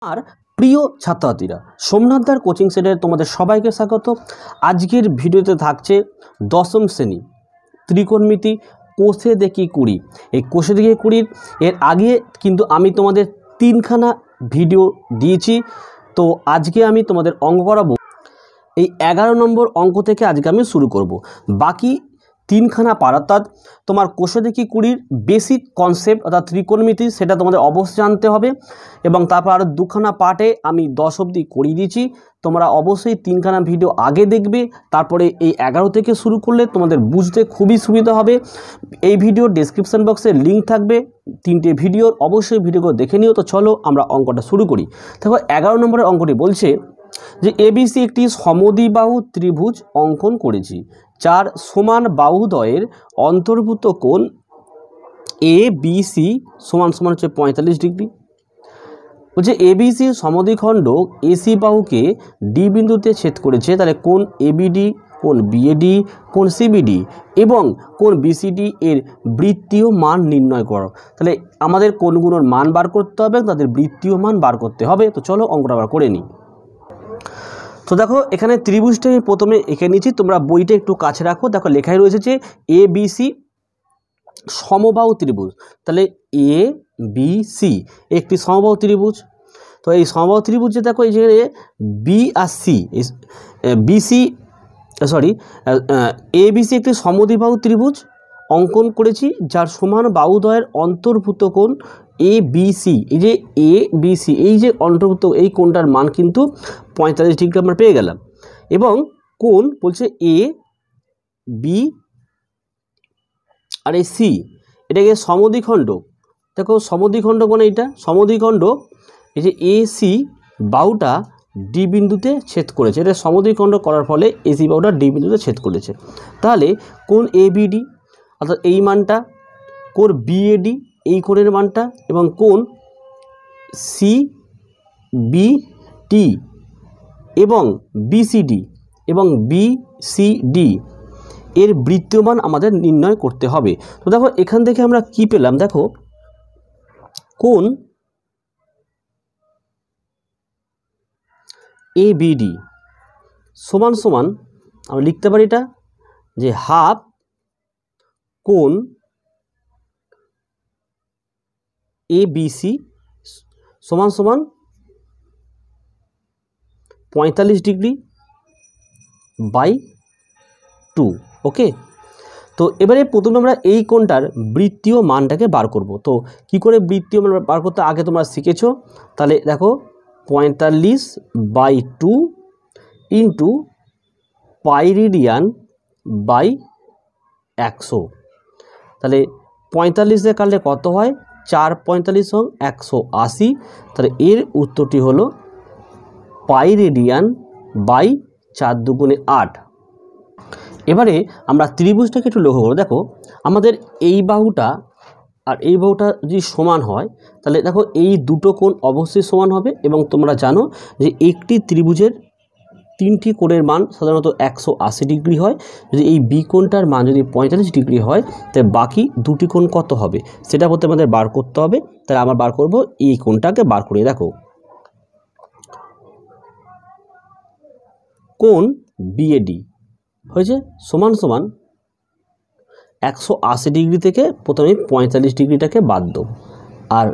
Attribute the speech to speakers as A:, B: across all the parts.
A: আর প্রিয় ছাত্রছাত্রীরা, সোমনাথদার কোচিং সেন্টারে তোমাদের সবাইকে স্বাগত। আজকের ভিডিওতে থাকছে দশম শ্রেণী ত্রিকোণমিতি কোষে দেখি কুড়ি। এই কোষে দেখি কুড়ির এর আগে কিন্তু আমি তোমাদের তিনখানা ভিডিও দিয়েছি। তো আজকে আমি তোমাদের অঙ্ক করাবো। এই 11 নম্বর অঙ্ক থেকে আজকে আমি শুরু করব। বাকি তিনখানা পার্ট অর্থাৎ তোমার কোষে দেখি কুড়ির বেসিক কনসেপ্ট অর্থাৎ ত্রিকোণমিতি সেটা তোমাদের অবশ্যই জানতে হবে, এবং তারপর আরও দুখানা পার্টে আমি 10 অবধি করিয়ে দিয়েছি। তোমরা অবশ্যই তিনখানা ভিডিও আগে দেখবে, তারপরে এই 11 থেকে শুরু করলে তোমাদের বুঝতে খুবই সুবিধা হবে। এই ভিডিওর ডেসক্রিপশন বক্সে লিঙ্ক থাকবে তিনটে ভিডিওর, অবশ্যই ভিডিওগুলো দেখে নিও। তো চলো আমরা অঙ্কটা শুরু করি। দেখো 11 নম্বরের অঙ্কটি বলছে যে এবিসি একটি সমদ্বিবাহু ত্রিভুজ অঙ্কন করেছি, যার সমান বাহুদ্বয়ের অন্তর্ভুক্ত কোণ এ বি সি সমান সমান হচ্ছে 45 ডিগ্রি। বলছে এবিসি সমদ্বিখণ্ড এসি বাহুকে ডি বিন্দুতে ছেদ করেছে, তাহলে কোণ এবিডি, কোণ বিএডি, কোণ সিবিডি এবং কোণ বিসিডি এর বৃত্তীয় মান নির্ণয় করো। তাহলে আমাদের কোণগুলোর মান বার করতে হবে, তাদের বৃত্তীয় মান বার করতে হবে। তো চলো অঙ্কটা আবার করে নিই। তো দেখো এখানে ত্রিভুজটা আমি প্রথমে এঁকে নিয়েছি, তোমরা বইটা একটু কাছে রাখো। দেখো লেখাই রয়েছে যে এ বি সি সমবাহু ত্রিভুজ। তাহলে এ বি সি একটি সমবাহু ত্রিভুজ। তো এই সমবাহু ত্রিভুজে দেখো এই যে B R C BC A B C একটি সমদ্বিবাহু ত্রিভুজ অঙ্কন করেছি, যার সমান বাহুদ্বয়ের অন্তর্ভুক্ত কোণ এ বি সি। এই যে এ বি সি এই যে অন্তর্ভুক্ত এই কোণটার মান কিন্তু 45 ডিগ্রি আমরা পেয়ে গেলাম। এবং কোণ বলছে এ বি আর এই সি, এটাকে সমদ্বিখণ্ড। দেখো সমদ্বিখণ্ড মানে এইটা সমদ্বিখণ্ড, এই যে এ সি বাহুটা ডি বিন্দুতে ছেদ করেছে। এটা সমদ্বিখণ্ড করার ফলে এসি বাহুটা ডি বিন্দুতে ছেদ করেছে। তাহলে কোণ এ বিডি অর্থাৎ এই মানটা, কোণ বিএডি এই কোণের মানটা, এবং কোণ সি বি টি এবং বিসিডি এবং বিসিডি এর বৃত্তীয় মান আমাদের নির্ণয় করতে হবে। তো দেখো এখান থেকে আমরা কি পেলাম, দেখো কোণ এ বিডি সমান সমান আমরা লিখতে পারি এটা যে হাফ কোণ এ বি সি সমান সমান 45 ডিগ্রি বাই 2। ওকে, তো এবারে প্রথমে আমরা এই কোণটার বৃত্তীয় মানটাকে বার করব। তো কি করে বৃত্তীয় মান বার করতে আগে তোমরা শিখেছো। তাহলে দেখো 45 by 2 into pi radian by 100। তাহলে 45 কাটলে কত হয়, 4 45 সং 180। তাহলে এর উত্তরটি হলো পাই রেডিয়ান বাই 4 দুগুণে 8। এবারে আমরা ত্রিভুজটাকে একটু লক্ষ্য করব। দেখো আমাদের এই বাহুটা আর এই বাহুটা যদি সমান হয়, তাহলে দেখো এই দুটো কোণ অবশ্যই সমান হবে। এবং তোমরা জানো যে একটি ত্রিভুজের তিনটি কোণের মান সাধারণত 180 ডিগ্রি হয়। যদি এই বি কোণটার মান যদি 45 ডিগ্রি হয়, তাহলে বাকি দুটি কোণ কত হবে সেটা বলতে আমাদের বার করতে হবে। তাহলে আমরা বার করব এই কোণটাকে বার করে। দেখো কোণ বিএডি হয়েছে সমান সমান 180 ডিগ্রি থেকে প্রথমে 45 ডিগ্রিটাকে বাদ দেবো আর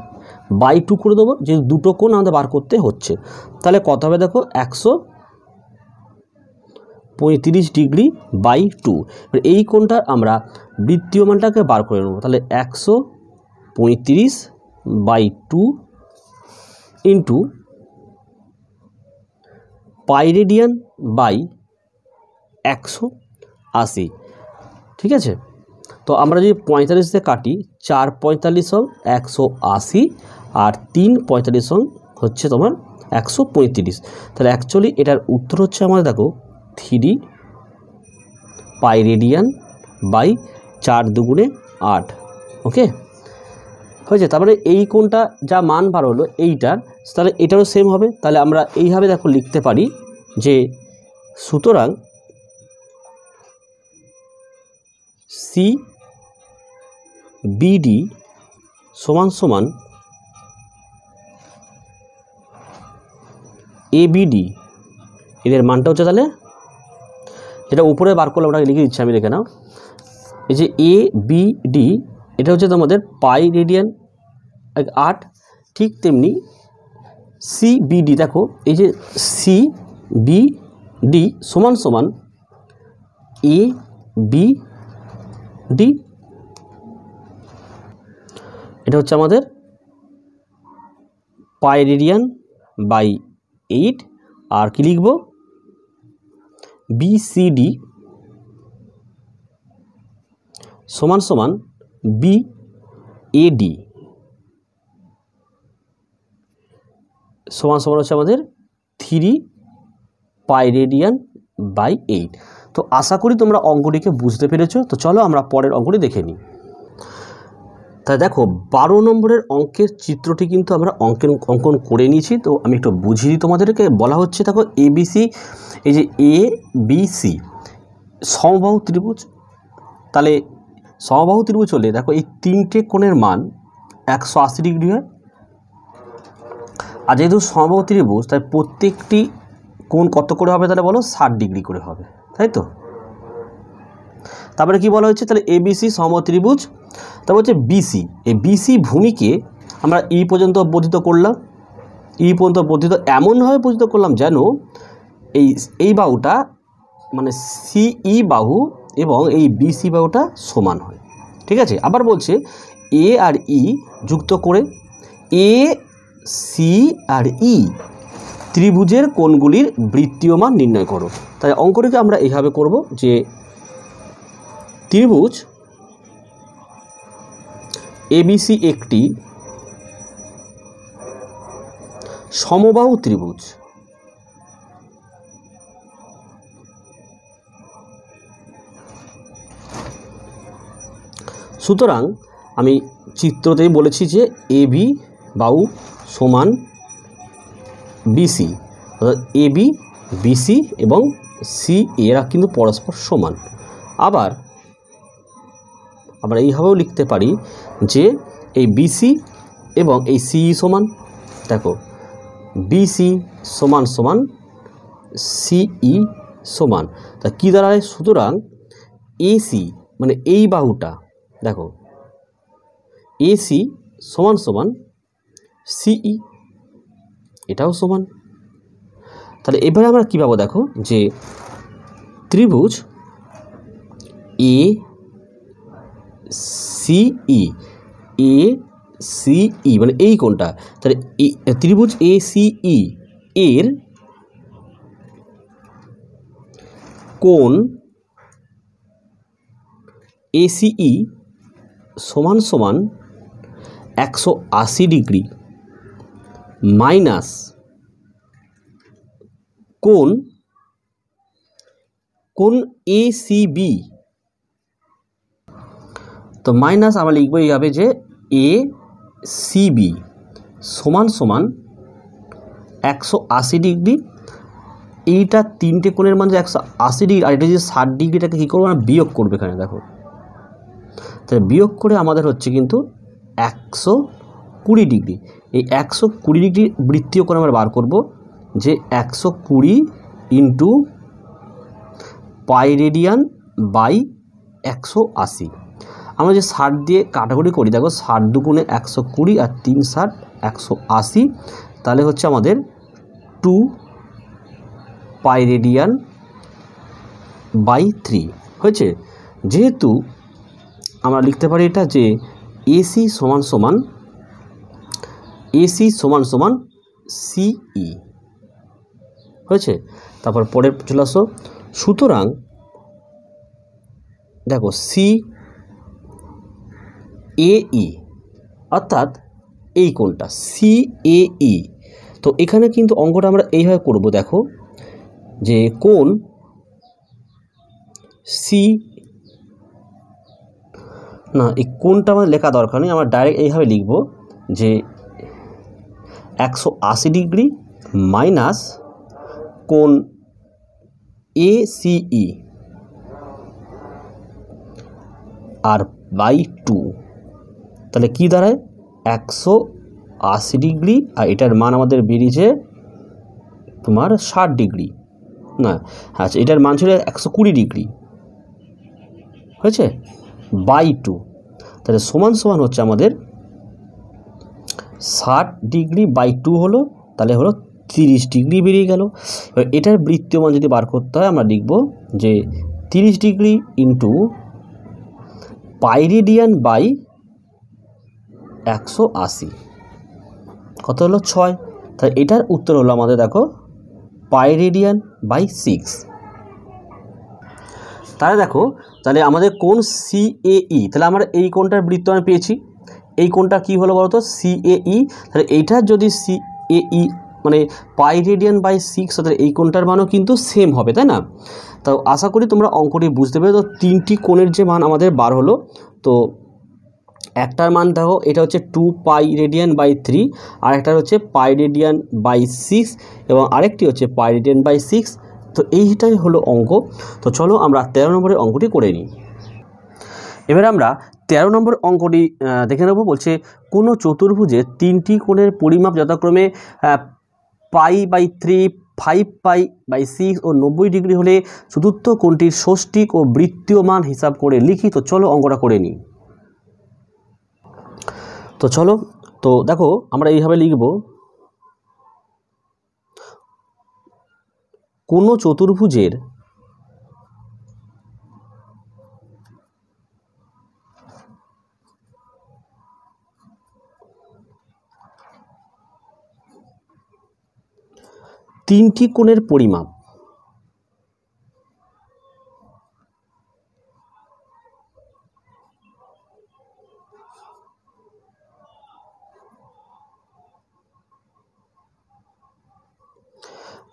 A: বাই 2 করে দেবো, যে দুটো কোণ আমাদের বার করতে হচ্ছে। তাহলে কত হবে দেখো 135 ডিগ্রি বাই 2। এই কোণটার আমরা বৃত্তীয় মানটাকে বার করে নেব। তাহলে 135 by 2 into pi radian by 180। ঠিক আছে, তো আমরা যদি 45 দিয়ে কাটি, 4 45 সং 180 আর 3 45 সং হচ্ছে তোমার 135। তাহলে অ্যাকচুয়ালি এটার উত্তর হচ্ছে আমাদের দেখো 3 পাই রেডিয়ান বাই 4 দুগুণে 8। ওকে হয়েছে। তারপরে এই কোণটা যা মান বার হলো এইটার, তাহলে এটারও সেম হবে। তাহলে আমরা এইভাবে দেখো লিখতে পারি যে সুতরাং সি বিডি সমান সমান ABD এদের মানটা হচ্ছে তাহলে যেটা উপরে বার করলে ওটা লিখে দিচ্ছি আমি, দেখে নাও। এই যে ABD এটা হচ্ছে তোমাদের পাই রেডিয়ান 8। ঠিক তেমনি CBD দেখো, এই যে CBD সমান সমান ABD, এটা হচ্ছে আমাদের পাই রেডিয়ান বাই 8। আর কি লিখব, BCD সমান সমান BAD সমান সমান হচ্ছে আমাদের 3 পাই রেডিয়ান বাই 8। তো আশা করি তোমরা অঙ্কটিকে বুঝতে পেরেছো। তো চলো আমরা পরের অঙ্কটি দেখে নিই। তাই দেখো 12 নম্বরের অঙ্কের চিত্রটি কিন্তু আমরা অঙ্কন করে নিয়েছি। তো আমি একটু বুঝিয়ে দিই তোমাদেরকে। বলা হচ্ছে দেখো ABC, এই যে ABC সমবাহু ত্রিভুজ। তাহলে সমবাহু ত্রিভুজ হলে দেখো এই তিনটে কোণের মান 180 ডিগ্রি হয়। আর যেহেতু সমবাহু ত্রিভুজ তাই প্রত্যেকটি কোণ কত করে হবে তাহলে বলো, 60 ডিগ্রি করে হবে, তাই তো। তারপরে কি বলা হচ্ছে, তাহলে ABC সমবাহু ত্রিভুজ, তারপর হচ্ছে BC। এই BC ভূমিকে আমরা E পর্যন্ত বর্ধিত করলাম। E পর্যন্ত বর্ধিত এমনভাবে বর্ধিত করলাম যেন এই বাহুটা মানে CE বাহু এবং এই BC বাহুটা সমান হয়, ঠিক আছে। আবার বলছে A আর E যুক্ত করে AC আর E ত্রিভুজের কোণগুলির বৃত্তীয় মান নির্ণয় করো। তাই অঙ্কটিকে আমরা এইভাবে করব যে ত্রিভুজ ABC একটি সমবাহু ত্রিভুজ। সুতরাং আমি চিত্রতেই বলেছি যে AB বাহু সমান BC, অর্থাৎ AB BC এবং CA এরা কিন্তু পরস্পর সমান। আবার আমরা এইভাবেও লিখতে পারি যে এই BC এবং এই CE সমান। দেখো BC সমান সমান CE সমান, তা কী দাঁড়ায়, সুতরাং AC মানে এই বাহুটা দেখো AC সমান সমান CE, এটাও সমান। তাহলে এবারে আমরা কী পাবো, দেখো যে ত্রিভুজ ACE মানে এই কোণটা, তাহলে ত্রিভুজ ACE এর কোণ ACE সমান সমান 180 ডিগ্রি মাইনাস কোণ ACB। তো মাইনাস আমরা লিখব এইভাবে যে ACB সমান সমান 180 ডিগ্রি। এইটা তিনটে কোণের মান যে 180 ডিগ্রি, আর এটা যে 60 ডিগ্রিটাকে কী করবো না, বিয়োগ করবে এখানে। দেখো তাহলে বিয়োগ করে আমাদের হচ্ছে কিন্তু 120 ডিগ্রি। এই 120 ডিগ্রি বৃত্তীয় কোণ আমরা বার করব যে 120 ইন্টু পাই রেডিয়ান বাই 180। আমরা যে 60 দিয়ে কাটাকুটি করি, দেখো 60 দুগুণে 120 আর 3 60 180, তাহলে হচ্ছে আমাদের 2 পাই রেডিয়ান বাই 3 হয়েছে। যেহেতু আমরা লিখতে পারি এটা যে AC সমান সমান CE হয়েছে। তারপর পরের চলে আসো। সুতরাং দেখো CAE অর্থাৎ এই কোণটা CAE। তো এখানে কিন্তু অঙ্কটা আমরা এইভাবে করব, দেখো যে কোণ এই কোণটা আমাদের লেখা দরকার নেই, আমরা ডাইরেক্ট এইভাবে লিখব যে 180 ডিগ্রি মাইনাস কোণ ACE আর বাই 2, তাহলে কি দাঁড়ায় 180 ডিগ্রি, আর এটার মান আমাদের বেরিয়েছে তোমার 60 ডিগ্রি, না আচ্ছা এটার মান ছিল 120 ডিগ্রি, হয়েছে, বাই 2, তাহলে সমান সমান হচ্ছে আমাদের 60 ডিগ্রি বাই 2 হলো, তাহলে হলো 30 ডিগ্রি বেরিয়ে গেল। এবার এটার বৃত্তীয় মান যদি বার করতে হয় আমরা লিখব যে 30 degree into pi radian by 180, কত হলো 6, তাহলে এটার উত্তর হলো আমাদের দেখো পাই রেডিয়ান বাই 6। তাহলে দেখো, তাহলে আমাদের কোণ CAE, তাহলে আমরা এই কোণটার বৃত্ত আমি পেয়েছি, এই কোণটা কি হলো বলতো CAE, তাহলে এইটার যদি CAE মানে পাই রেডিয়ান বাই 6, তাহলে এই কোণটার মানও কিন্তু সেম হবে, তাই না? তো আশা করি তোমরা অঙ্কটি বুঝতে পেরে। তো তিনটি কোণের যে মান আমাদের বার হলো, তো একটার মান দেখো এটা হচ্ছে 2 পাই রেডিয়ান বাই 3, আর একটা হচ্ছে পাই রেডিয়ান বাই 6, এবং আরেকটি হচ্ছে পাই রেডিয়ান বাই 6। তো এইটাই হলো অঙ্ক। তো চলো আমরা 13 নম্বরের অঙ্কটি করে নিই। এবার আমরা 13 নম্বর অঙ্কটি দেখে নেব। বলছে কোনো চতুর্ভুজে তিনটি কোণের পরিমাপ যথাক্রমে পাই বাই 3, 5 পাই বাই 6 ও 90 ডিগ্রি হলে চতুর্থ কোণটির ষষ্ঠিক ও বৃত্তীয় মান হিসাব করে লিখি। তো চলো অঙ্কটা করে নিই। তো চলো, তো দেখো আমরা এইভাবে লিখব, কোনো চতুর্ভুজের তিনটি কোণের পরিমাপ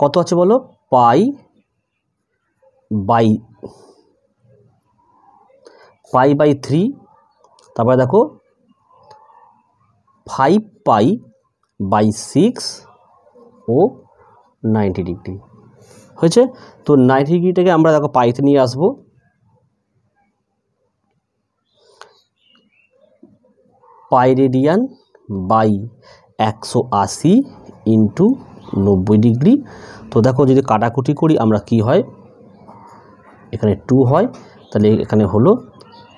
A: কত আছে বলো, পাই বাই 3, তারপরে দেখো 5 পাই বাই 6 ও 90 ডিগ্রি হয়েছে। তো 90 ডিগ্রিটাকে আমরা দেখো পাইতে নিয়ে আসবো, pi radian by 180 into 90 degree. তো দেখো যদি কাটাকুটি করি আমরা কি হয়, এখানে 2 হয়, তাহলে এখানে হলো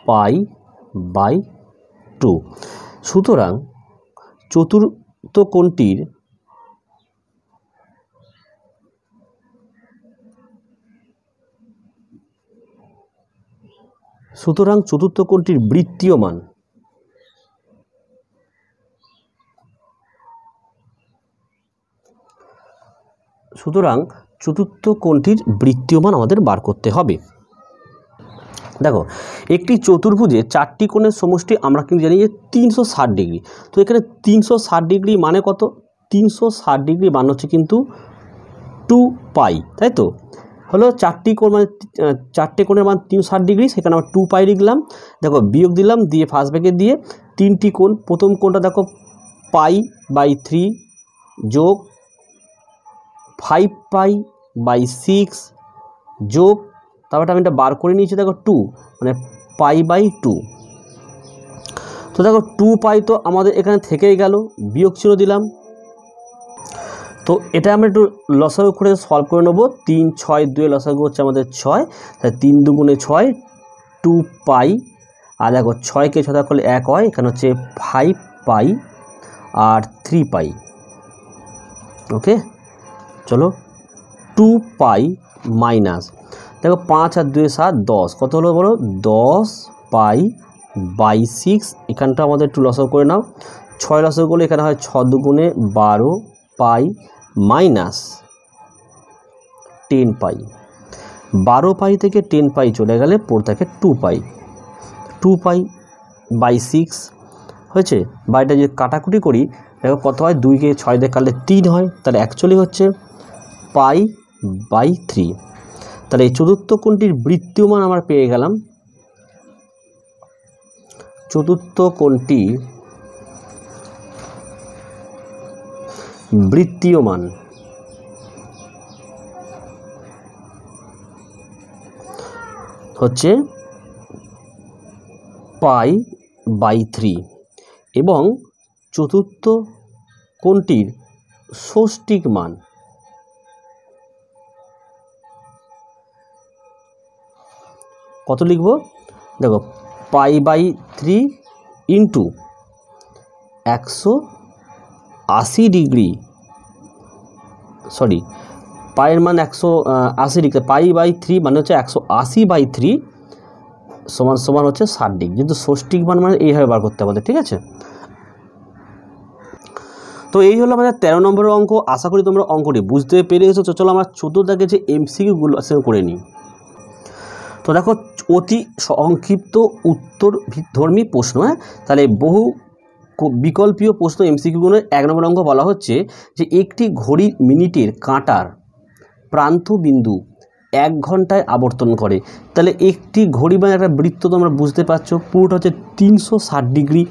A: পাই বাই 2। সুতরাং চতুর্থ কোণটির বৃত্তীয় মান আমাদের বার করতে হবে। দেখো একটি চতুর্ভুজে চারটি কোণের সমষ্টি আমরা কিন্তু জানি যে 360 ডিগ্রি। তো এখানে 360 ডিগ্রি মানে কত, 360 ডিগ্রি মান হচ্ছে কিন্তু 2 পাই, তাই তো হলো চারটি কোণ মানে চারটে কোণের মান 360 ডিগ্রি, সেখানে আমরা 2 পাই লিখলাম। দেখো বিয়োগ দিলাম, দিয়ে ফার্স্ট ব্র্যাকেট দিয়ে তিনটি কোণ, প্রথম কোণটা দেখো পাই বাই 3 যোগ 5 পাই বাই 6 যোগ, তারপরে আমি এটা বার করে নিয়েছি দেখো 2 মানে পাই বাই 2। তো দেখো 2 পাই তো আমাদের এখানে থেকেই গেল, বিয়োগ চিহ্ন দিলাম। তো এটা আমরা একটু লসাগু করে সলভ করে নেব। 3 6 2 লসাগু হচ্ছে আমাদের 6, তাহলে 3 দুগুণে 6, 2 পাই, আর দেখো 6কে 6 করলে 1 হয়, এখানে হচ্ছে 5 পাই আর 3 পাই। ওকে চলো 2 পাই মাইনাস, দেখো 5 আর 2 7 10, কত হলো বলো 10 পাই বাই 6, এখানটা আমাদের একটু লসাগু করে নাও, 6 লসাগু করলে এখানে হয় 6 দুগুণে 12 পাই মাইনাস 10 পাই, 12 পাই থেকে 10 পাই চলে গেলে পড়ে থাকে 2 পাই, 2 পাই বাই 6 হয়েছে। বা এটা যদি কাটাকুটি করি দেখো কত হয়, 2কে 6 দিয়ে কাটলে 3 হয়, তাহলে অ্যাকচুয়ালি হচ্ছে পাই বাই 3। তাহলে এই চতুর্থ কোণটির বৃত্তীয় মান আমরা পেয়ে গেলাম, চতুর্থ কোণটির বৃত্তীয় মান হচ্ছে পাই বাই 3 এবং চতুর্থ কোণটির ষষ্ঠিক মান কত লিখব, দেখো π/3 ইন্টু 180 ডিগ্রি, সরি পায়ের মান 180 ডিগ্রি, π/3 মানে হচ্ছে 180/3 সমান সমান হচ্ছে 60 ডিগ্রি, কিন্তু ষষ্ঠিক মান মানে এইভাবে বার করতে হবে, ঠিক আছে। তো এই হলো আমাদের 13 নম্বরের অঙ্ক। আশা করি তোমরা অঙ্কটি বুঝতে পেরেছো। তো চলো আমরা 14 দাগে যে এমসিকিউগুলো করে নিই। তো দেখো অতি সংক্ষিপ্ত উত্তরধর্মী প্রশ্ন, হ্যাঁ, তাহলে বহু বিকল্পীয় প্রশ্ন এমসিকিউগুলোর 1 নম্বর অঙ্ক বলা হচ্ছে যে একটি ঘড়ির মিনিটের কাঁটার প্রান্ত বিন্দু 1 ঘন্টায় আবর্তন করে। তাহলে একটি ঘড়ি মানে একটা বৃত্ত, তোমরা বুঝতে পারছো, পুরোটা হচ্ছে 360 ডিগ্রি।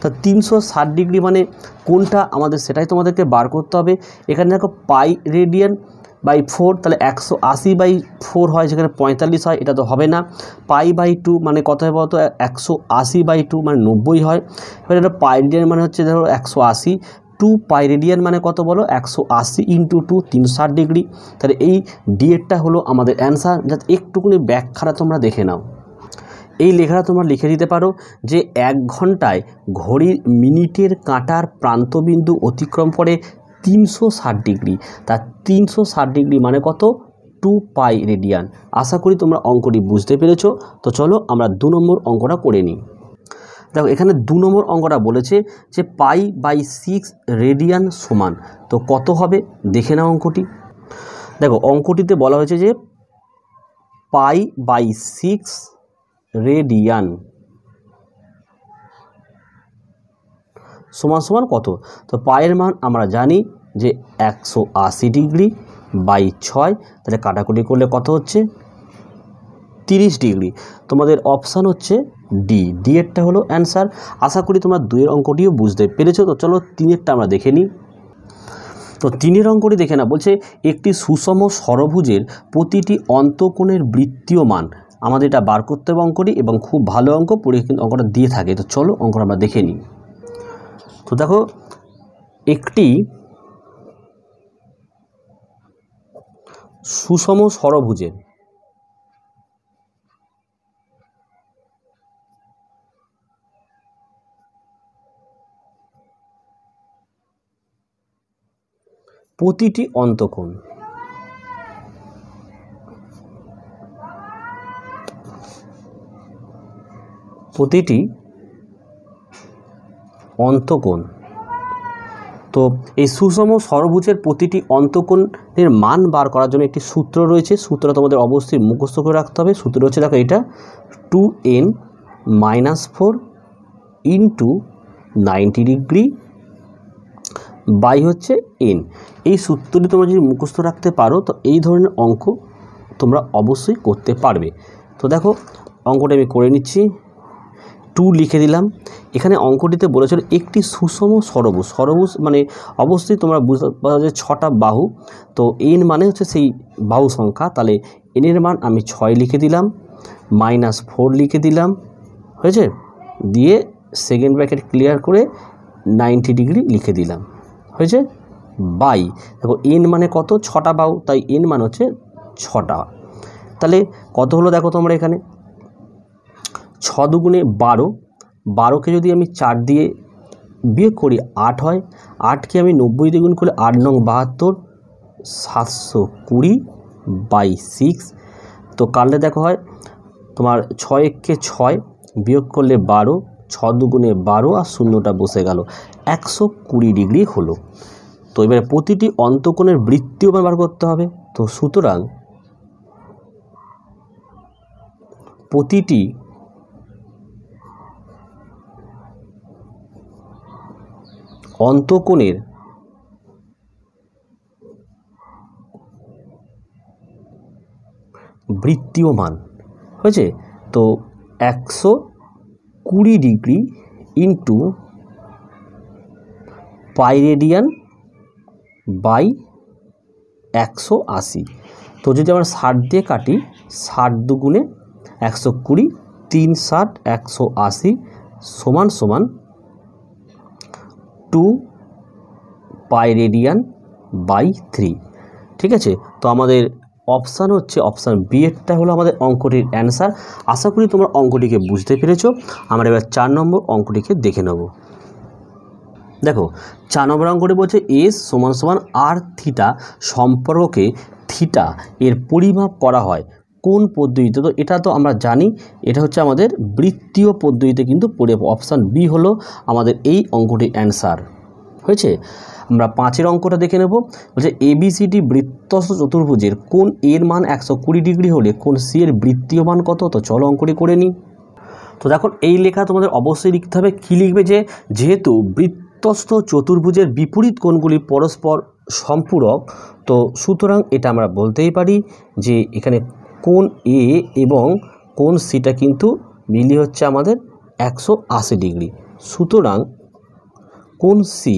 A: তা 360 ডিগ্রি মানে কোনটা আমাদের সেটাই তোমাদেরকে বার করতে হবে। এখানে দেখো π/4, তাহলে 180/4 হয়, যেখানে 45 হয়, এটা তো হবে না। π/2 মানে কত হয় বলতো, 180/2 মানে 90 হয়। এবার এটা পাই রেডিয়ান মানে হচ্ছে ধরো 180, 2 পাই রেডিয়ান মানে কত বলো, 180 ইন্টু 2 360 ডিগ্রি। তাহলে এই ডিএডটা হলো আমাদের অ্যান্সার। যাতে একটুকুনি ব্যাখ্যাটা তোমরা দেখে নাও। এই লেখাটা তোমরা লিখে দিতে পারো যে 1 ঘন্টায় ঘড়ির মিনিটের কাঁটার প্রান্তবিন্দু অতিক্রম করে 360 ডিগ্রি। তা 360 ডিগ্রি মানে কত, 2 পাই রেডিয়ান। আশা করি তোমরা অঙ্কটি বুঝতে পেরেছো। তো চলো আমরা 2 নম্বর অঙ্কটা করে নিই। দেখো এখানে 2 নম্বর অঙ্কটা বলেছে যে π/6 রেডিয়ান সমান, তো কত হবে দেখে নাও অঙ্কটি। দেখো অঙ্কটিতে বলা হয়েছে যে π/6 রেডিয়ান সমান সমান কত। তো পায়ের মান আমরা জানি যে 180 ডিগ্রি বাই 6, তাহলে কাটাকুটি করলে কত হচ্ছে 30 ডিগ্রি। তোমাদের অপশান হচ্ছে ডি এরটা হলো অ্যান্সার। আশা করি তোমরা 2 এর অঙ্কটিও বুঝতে পেরেছো। তো চলো 3 এরটা আমরা দেখে নিই। তো 3 এর অঙ্কটি দেখে না, বলছে একটি সুষম ষড়ভুজের প্রতিটি অন্তঃকোণের বৃত্তীয় মান, আমাদের এটা বার করতে হবে অঙ্কটি, এবং খুব ভালো অঙ্ক, পরীক্ষা কিন্তু অঙ্কটা দিয়ে থাকে। তো চলো অঙ্কটা আমরা দেখে নিই। তো দেখো একটি সুষম ষড়ভুজের প্রতিটি অন্তঃকোণ তো এই সুষম ষড়ভুজের প্রতিটি অন্তঃকোণের মান বার করার জন্য একটি সূত্র রয়েছে। সূত্রটা তোমাদের অবশ্যই মুখস্থ করে রাখতে হবে। সূত্র হচ্ছে দেখো এটা 2n-4 ইন্টু 90 ডিগ্রি বাই হচ্ছে n। এই সূত্রটি তোমরা যদি মুখস্থ রাখতে পারো তো এই ধরনের অঙ্ক তোমরা অবশ্যই করতে পারবে। তো দেখো অঙ্কটা আমি করে নিচ্ছি, 2 লিখে দিলাম। এখানে অঙ্কটিতে বলেছিল একটি সুষম ষড়ভুজ মানে অবশ্যই তোমরা বুঝতে পারো যে 6টা বাহু, তো n মানে হচ্ছে সেই বাহু সংখ্যা। তাহলে n এর মান আমি 6 লিখে দিলাম, -4 লিখে দিলাম, হয়েছে, দিয়ে সেকেন্ড ব্র্যাকেট ক্লিয়ার করে 90 ডিগ্রি লিখে দিলাম, হয়েছে, বাই দেখো n মানে কত, 6টা বাহু, তাই n মান হচ্ছে 6টা। তাহলে কত হলো দেখো তোমরা এখানে 6 দুগুণে 12, 12কে যদি আমি 4 দিয়ে বিয়োগ করি 8 হয়, 8কে আমি 90 দিয়ে গুণ করলে 8 নং 72, 720/6। তো কাটলে দেখো হয় তোমার 6 6 বিয়োগ করলে 12, 6 দুগুণে 12 আর শূন্যটা বসে গেল, 120 ডিগ্রি হলো। তো এবারে প্রতিটি অন্তঃকোণের বৃত্তীয় মান বার করতে হবে। তো সুতরাং প্রতিটি অন্তঃকোণের বৃত্তীয় মান হয়েছে, তো 120 degree into pi radian by 180। তো যদি আমরা 60 দিয়ে কাটি, 60 দুগুণে 120, 3 60 180 সমান সমান 2 পাই রেডিয়ান বাই 3। ঠিক আছে, তো আমাদের অপশান হচ্ছে অপশান বি এরটা হলো আমাদের অঙ্কটির অ্যান্সার। আশা করি তোমরা অঙ্কটিকে বুঝতে পেরেছো। আমরা এবার 4 নম্বর অঙ্কটিকে দেখে নেব। দেখো 4 নম্বর অঙ্কটি বলছে এস সমান সমান আর থিটা সম্পর্কে থিটা এর পরিমাপ করা হয় কোন পদ্ধতিতে? তো এটা তো আমরা জানি, এটা হচ্ছে আমাদের বৃত্তীয় পদ্ধতিতে কিন্তু পরিমাপ। অপশান বি হলো আমাদের এই অঙ্কটির অ্যান্সার হয়েছে। আমরা 5 অঙ্কটা দেখে নেব। বলছে এবিসিডি বৃত্তস্থ চতুর্ভুজের কোন এর মান 120 ডিগ্রি হলে কোন সি এর বৃত্তীয় মান কত? তো চলো অঙ্কটি করে নিই। তো দেখো এই লেখা তোমাদের অবশ্যই লিখতে হবে। কী লিখবে? যে যেহেতু বৃত্তস্থ চতুর্ভুজের বিপরীত কোণগুলি পরস্পর সম্পূরক, তো সুতরাং এটা আমরা বলতেই পারি যে এখানে কোণ এ এবং কোণ সিটা কিন্তু মিলিয়ে হচ্ছে আমাদের 180 ডিগ্রি। সুতরাং কোণ সি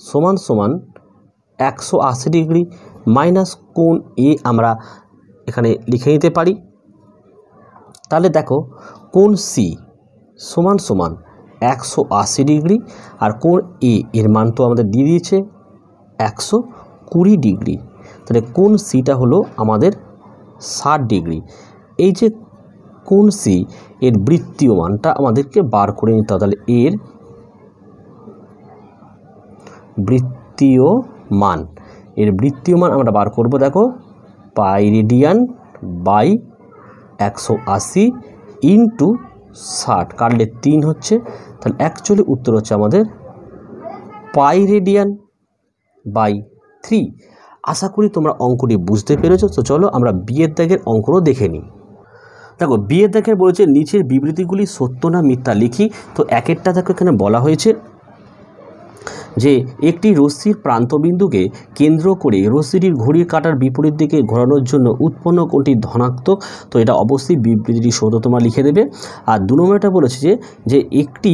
A: সমান সমান 180 ডিগ্রি মাইনাস কোণ এ আমরা এখানে লিখে নিতে পারি। তাহলে দেখো কোণ সি সমান সমান 180 ডিগ্রি আর কোণ এ এর মান তো আমাদের দিয়ে দিয়েছে 120 ডিগ্রি। তাহলে কোণ সিটা হলো আমাদের 60 ডিগ্রি। এই যে কোণ সি এর বৃত্তীয় মানটা আমাদেরকে বার করে নিতে হবে। তাহলে এর বৃত্তীয় মান আমরা বার করব। দেখো পাই রেডিয়ান বাই 180 ইন্টু 60 কাটলে 3 হচ্ছে। তাহলে অ্যাকচুয়ালি উত্তর হচ্ছে আমাদের পাই রেডিয়ান বাই 3। আশা করি তোমরা অঙ্কটি বুঝতে পেরেছো। তো চলো আমরা বিয়ের দাগের অঙ্কও দেখে নিই। দেখো বিয়ের দাগের বলেছে নিচের বিবৃতিগুলি সত্য না মিথ্যা লিখি। তো একেরটা দেখো এখানে বলা হয়েছে যে একটি রশ্মির প্রান্তবিন্দুকে কেন্দ্র করে রশ্মিটির ঘড়ির কাঁটার বিপরীত দিকে ঘোরানোর জন্য উৎপন্ন কোণটি ধনাত্মক। তো এটা অবশ্যই বিবৃতিটি সত্য তোমরা লিখে দেবে। আর 2 নম্বরটা বলেছে যে একটি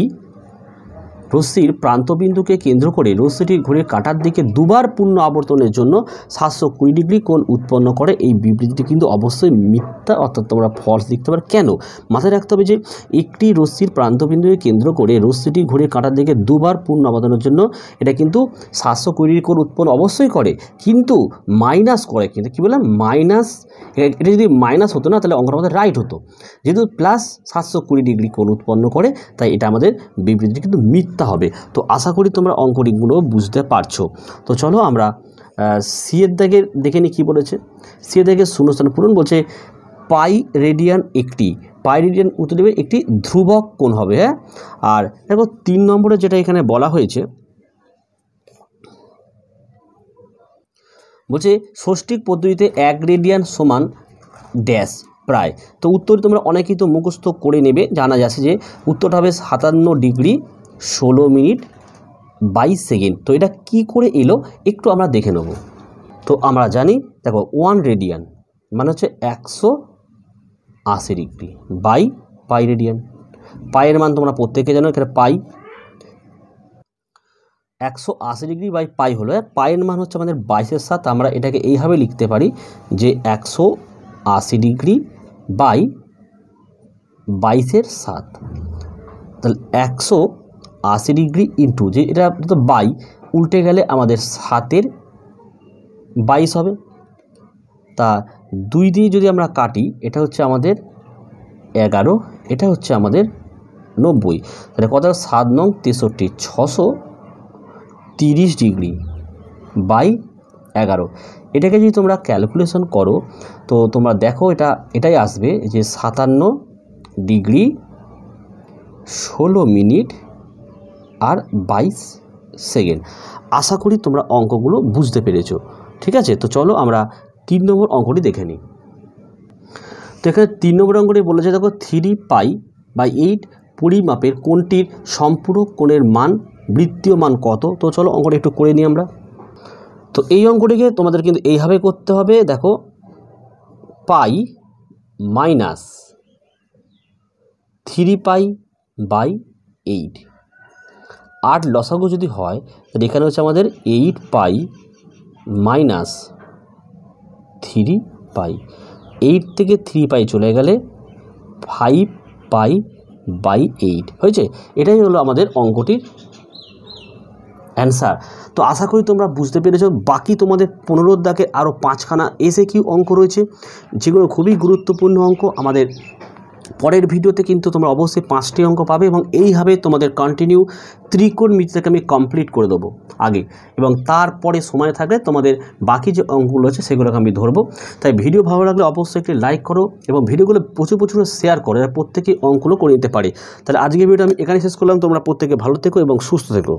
A: রশ্মির প্রান্তবিন্দুকে কেন্দ্র করে রশ্মিটির ঘড়ির কাঁটার দিকে দুবার পূর্ণ আবর্তনের জন্য 720 ডিগ্রি কোণ উৎপন্ন করে। এই বিবৃতিটি কিন্তু অবশ্যই মিথ্যা, অর্থাৎ তোমরা ফলস লিখতে পারো। কেন? মাথায় রাখতে হবে যে একটি রশ্মির প্রান্তবিন্দুকে কেন্দ্র করে রশ্মিটির ঘড়ির কাঁটার দিকে দুবার পূর্ণ আবর্তনের জন্য এটা কিন্তু 720 ডিগ্রি কোণ উৎপন্ন অবশ্যই করে, কিন্তু মাইনাস করে। কিন্তু কী বললাম? মাইনাস। এটা যদি মাইনাস হতো না তাহলে অঙ্কটা আমাদের রাইট হতো। যেহেতু প্লাস 720 ডিগ্রি কোণ উৎপন্ন করে, তাই এটা আমাদের বিবৃতিটি কিন্তু মিথ্যা হবে। তো আশা করি তোমরা অঙ্কটিগুলো বুঝতে পারছো। তো চলো আমরা সি এর দাগের দেখে নিই কী বলেছে। সি এর দাগের শূন্যস্থান পূরণ বলছে পাই রেডিয়ান উত্তর দেবে একটি ধ্রুবক কোণ হবে। হ্যাঁ, আর দেখো 3 নম্বরে যেটা এখানে বলা হয়েছে বলছে ষষ্ঠিক পদ্ধতিতে 1 রেডিয়ান সমান ড্যাশ প্রায়। তো উত্তর তোমরা অনেকেই তো মুখস্থ করে নেবে, জানা যাচ্ছে যে উত্তরটা হবে 57 ডিগ্রি 16 মিনিট 22 সেকেন্ড। তো এটা কি করে এলো একটু আমরা দেখে নেব। তো আমরা জানি দেখো 1 রেডিয়ান মানে হচ্ছে 180 ডিগ্রি বাই পাই রেডিয়ান। পাইয়ের মান তোমরা প্রত্যেকে জানো, এখানে পাই 180 ডিগ্রি বাই পাই হলো। পাইয়ের মান হচ্ছে আমাদের 22-এর 7। আমরা এটাকে এইভাবে লিখতে পারি যে 180 ডিগ্রি বাই 22-এর 7। তাহলে 180 ডিগ্রি ইন্টু যে এটা তো বাই উল্টে গেলে আমাদের 7-এর 22 হবে। তা 2 দিয়ে যদি আমরা কাটি এটা হচ্ছে আমাদের 11, এটা হচ্ছে আমাদের 90। তাহলে কত? 7 নং 63 630 ডিগ্রি বাই 11। এটাকে যদি তোমরা ক্যালকুলেশন করো তো তোমরা দেখো এটাই আসবে যে 57 ডিগ্রি 16 মিনিট আর 22 সেকেন্ড। আশা করি তোমরা অঙ্কগুলো বুঝতে পেরেছো। ঠিক আছে, তো চলো আমরা 3 নম্বর অঙ্কটি দেখে নিই। তো এখানে 3 নম্বর অঙ্কটি বলেছে দেখো 3π/8 পরিমাপের কোণটির সম্পূরক কোণের মান বৃত্তীয় মান কত? তো চলো অঙ্কটা একটু করে নিই আমরা। তো এই অঙ্কটিকে তোমাদের কিন্তু এইভাবে করতে হবে। দেখো পাই মাইনাস 3π/8 8 লসাগু যদি হয় তাহলে এখানে হচ্ছে আমাদের 8π মাইনাস 3π। 8 থেকে 3π চলে গেলে 5π/8 হয়েছে। এটাই হলো আমাদের অঙ্কটির অ্যান্সার। তো আশা করি তোমরা বুঝতে পেরেছো। বাকি তোমাদের 15 দাগের আরও 5খানা এসএকিউ অঙ্ক রয়েছে, যেগুলো খুবই গুরুত্বপূর্ণ অঙ্ক। আমাদের পরের ভিডিওতে কিন্তু তোমরা অবশ্যই 5টি অঙ্ক পাবে এবং এইভাবে তোমাদের কন্টিনিউ ত্রিকোণমিতিটাকে আমি কমপ্লিট করে দেবো আগে, এবং তারপরে সময় থাকলে তোমাদের বাকি যে অঙ্কগুলো আছে সেগুলোকে আমি ধরবো। তাই ভিডিও ভালো লাগলে অবশ্যই একটি লাইক করো এবং ভিডিওগুলো প্রচুর শেয়ার করো, এরা প্রত্যেকেই অঙ্কগুলো করে নিতে পারে। তাহলে আজকের ভিডিওটা আমি এখানে শেষ করলাম। তোমরা প্রত্যেকে ভালো থেকো এবং সুস্থ থেকো।